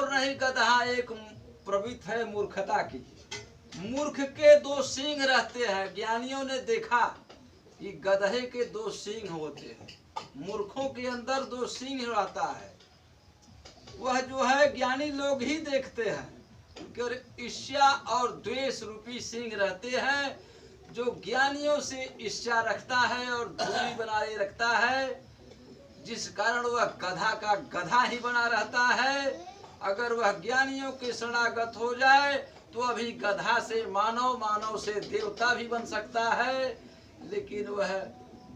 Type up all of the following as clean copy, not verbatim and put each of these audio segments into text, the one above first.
और नहीं गधा एक प्रवृत्ति है मूर्खता की। मूर्ख के दो सींग रहते हैं। ज्ञानियों ने देखा कि गधे के दो सींग होते हैं, मूर्खों के अंदर दो सींग रहता है। वह जो है ज्ञानी लोग ही देखते हैं। उनके ईर्ष्या और द्वेष रूपी सींग रहते हैं। जो ज्ञानियों से ईर्ष्या रखता है और दूरी बनाए रखता है, जिस कारण वह गधा का गधा ही बना रहता है। अगर वह ज्ञानियों के शरणागत हो जाए तो अभी गधा से मानव, मानव से देवता भी बन सकता है, लेकिन वह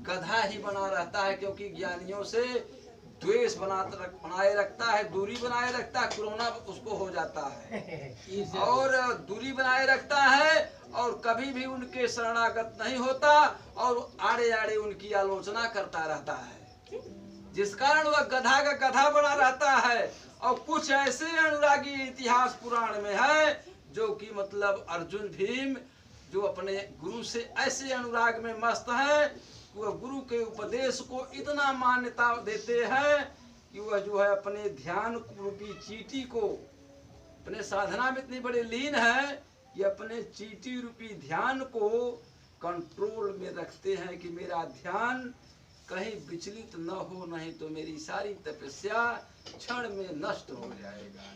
गधा ही बना रहता है, क्योंकि ज्ञानियों से द्वेष बनाए रखता है, दूरी बनाए रखता है। कोरोना उसको हो जाता है और दूरी बनाए रखता है और कभी भी उनके शरणागत नहीं होता और आड़े आड़े उनकी आलोचना करता रहता है, जिस कारण वह गधा का गधा बना रहता है। और कुछ ऐसे अनुरागी इतिहास पुराण में है जो कि मतलब अर्जुन भीम जो अपने गुरु से ऐसे अनुराग में मस्त है, वह गुरु के उपदेश को इतना मान्यता देते हैं कि वह जो है अपने ध्यान रूपी चींटी को, अपने साधना में इतनी बड़ी लीन है कि अपने चींटी रूपी ध्यान को कंट्रोल में रखते हैं कि मेरा ध्यान कहीं विचलित न हो, नहीं तो मेरी सारी तपस्या क्षण में नष्ट हो जाएगा।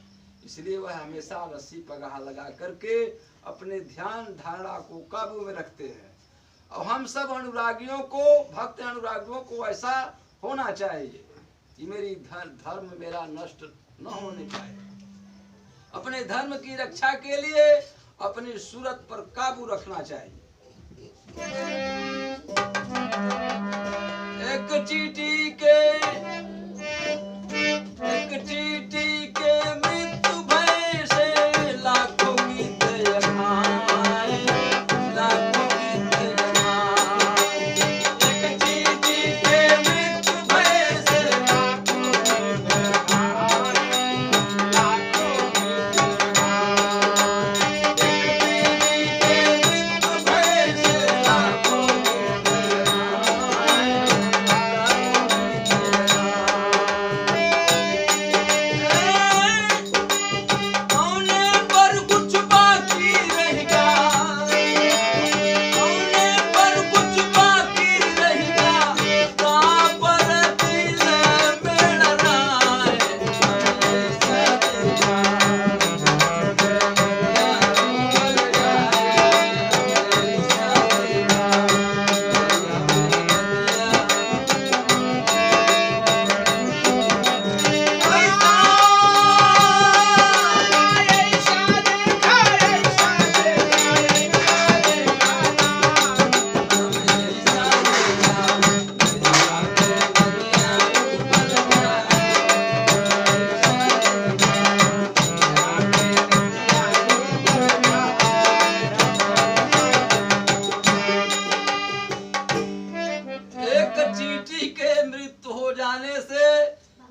इसलिए वह हमेशा रस्सी पगाह लगा करके अपने ध्यान धारणा को काबू में रखते हैं। और हम सब अनुरागियों को, भक्त अनुरागियों को ऐसा होना चाहिए कि मेरी धर्म मेरा नष्ट न होने पाए। अपने धर्म की रक्षा के लिए अपनी सूरत पर काबू रखना चाहिए। एक चींटी के मृत्यु भय से लाखों गीत गाए, लाखों गीत गाए। एक चींटी के मृत्यु भय से लाखों गीत गाए, लाखों गीत गाए। एक चींटी के मृत्यु भय से लाखों गीत गाए,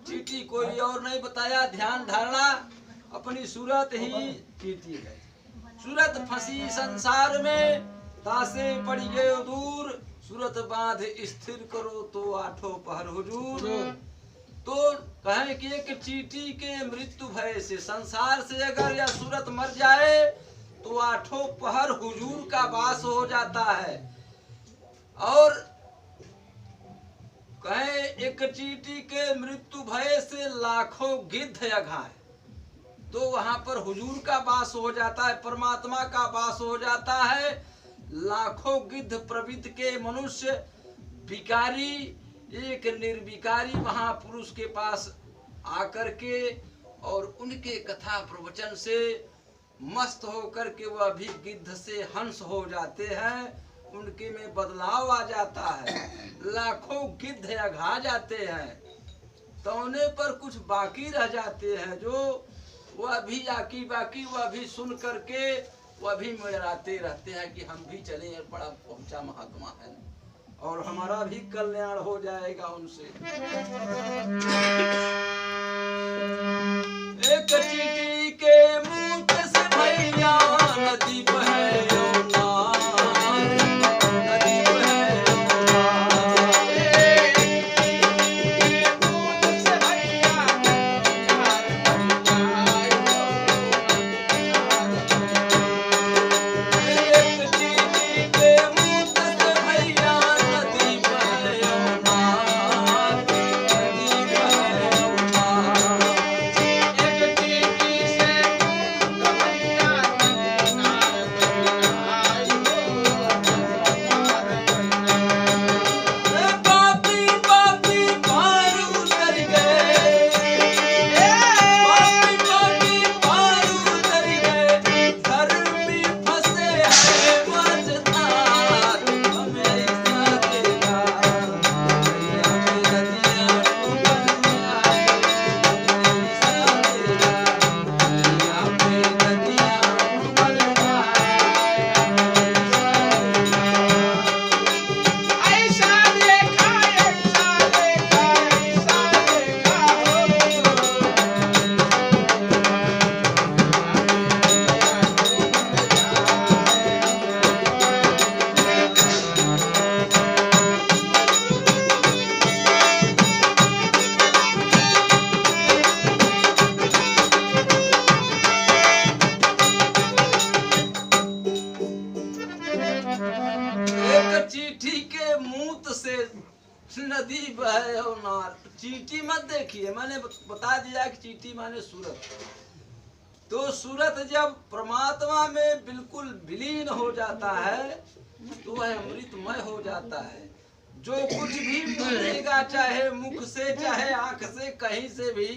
चींटी कोई और नहीं बताया, ध्यान धारणा अपनी सूरत ही चींटी है। सूरत फंसी संसार में, तासे पड़ी गए दूर, सूरत बांध स्थिर करो तो आठों पहर हुजूर। तो कहें कि एक चींटी के मृत्यु भय से, संसार से अगर यह सूरत मर जाए तो आठों पहर हुजूर का वास हो जाता है। और कहे एक चींटी के मृत्यु भय से लाखों गिद्ध अघाए, तो वहां पर हुजूर का वास हो जाता है, परमात्मा का वास हो जाता है। लाखों गिद्ध प्रवृत्ति के मनुष्य विकारी, एक निर्विकारी महापुरुष के पास आकर के और उनके कथा प्रवचन से मस्त होकर के वह भी गिद्ध से हंस हो जाते हैं, उनके में बदलाव आ जाता है। लाखों गिद्ध अघा जाते हैं, तौने पर कुछ बाकी रह जाते हैं, जो वह भी आकी बाकी वह भी सुन करके वह भी मराते रहते हैं कि हम भी चले, बड़ा पहुंचा महात्मा है और हमारा भी कल्याण हो जाएगा उनसे। एक चींटी के मुंह से भैया नदी बहे नदी बहे और नार। चींटी मत देखिए, मैंने बता दिया कि चींटी माने सूरत। तो सूरत जब परमात्मा में बिल्कुल विलीन हो जाता है तो वह अमृतमय हो जाता है। जो कुछ भी मुतेगा, चाहे मुख से चाहे आंख से कहीं से भी,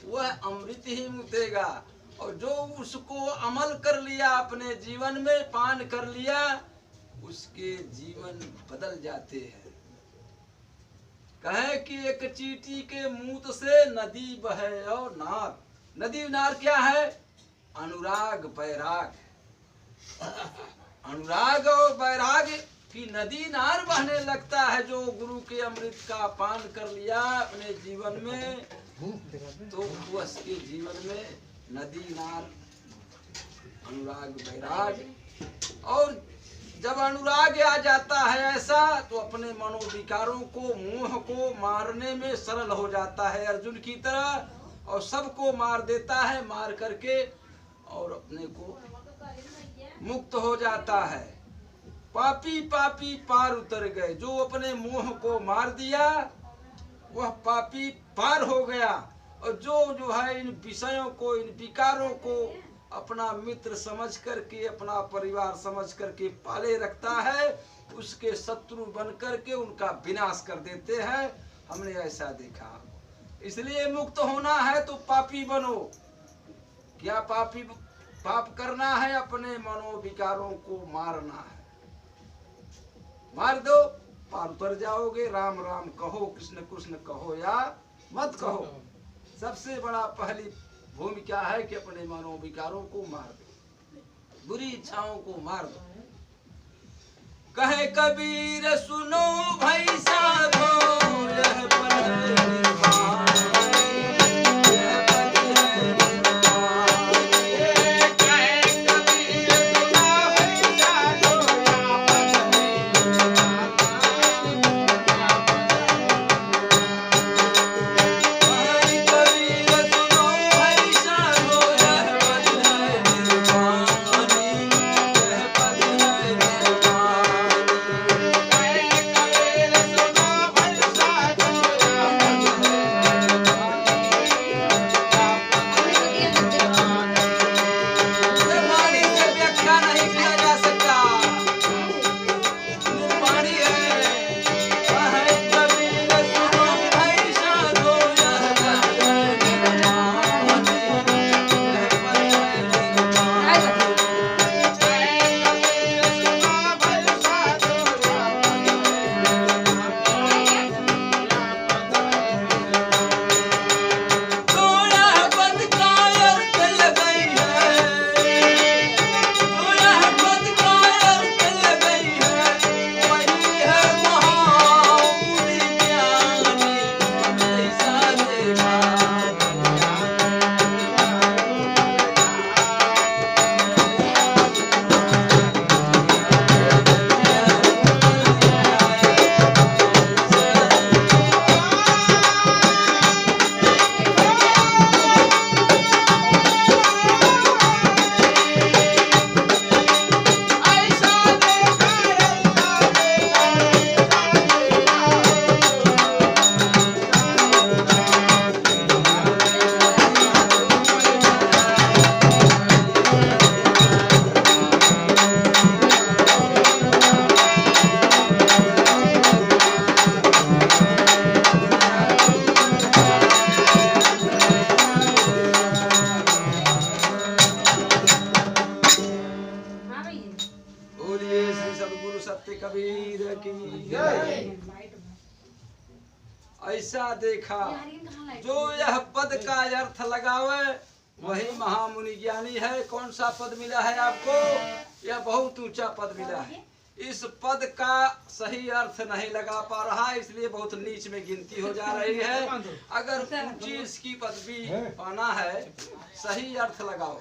वह अमृत ही मुतेगा। और जो उसको अमल कर लिया, अपने जीवन में पान कर लिया, उसके जीवन बदल जाते हैं। कहे कि एक चींटी के मूत से नदी बहे और नार। नदी नार क्या है? अनुराग बैराग। अनुराग और बैराग की नदी नार बहने लगता है। जो गुरु के अमृत का पान कर लिया अपने जीवन में, तो उसके जीवन में नदी नार, अनुराग बैराग। और जब अनुराग आ जाता है ऐसा, तो अपने मनोविकारों को, मोह को मारने में सरल हो जाता है अर्जुन की तरह, और सबको मार देता है, मार करके और अपने को मुक्त हो जाता है। पापी पापी पार उतर गए। जो अपने मोह को मार दिया वह पापी पार हो गया। और जो है इन विषयों को, इन विकारों को अपना मित्र समझ करके, अपना परिवार समझ करके पाले रखता है, उसके शत्रु बन करके उनका विनाश कर देते हैं। हमने ऐसा देखा। इसलिए मुक्त होना है तो पापी बनो। क्या पाप करना है? अपने मनोविकारों को मारना है। मार दो, पार उतर जाओगे। राम राम कहो, कृष्ण कृष्ण कहो या मत कहो। सबसे बड़ा पहली भूमिका है कि अपने मनोविकारों को मार दो, बुरी इच्छाओं को मार दो। कहे कबीर सुनो भाई साधो, यह पल है निर्वाण। ऐसा देखा। जो यह पद का अर्थ लगावे वही महामुनि ज्ञानी है। कौन सा पद मिला है आपको? यह बहुत ऊंचा पद मिला है। इस पद का सही अर्थ नहीं लगा पा रहा, इसलिए बहुत नीच में गिनती हो जा रही है। अगर ऊंची इसकी पदवी पाना है, सही अर्थ लगाओ।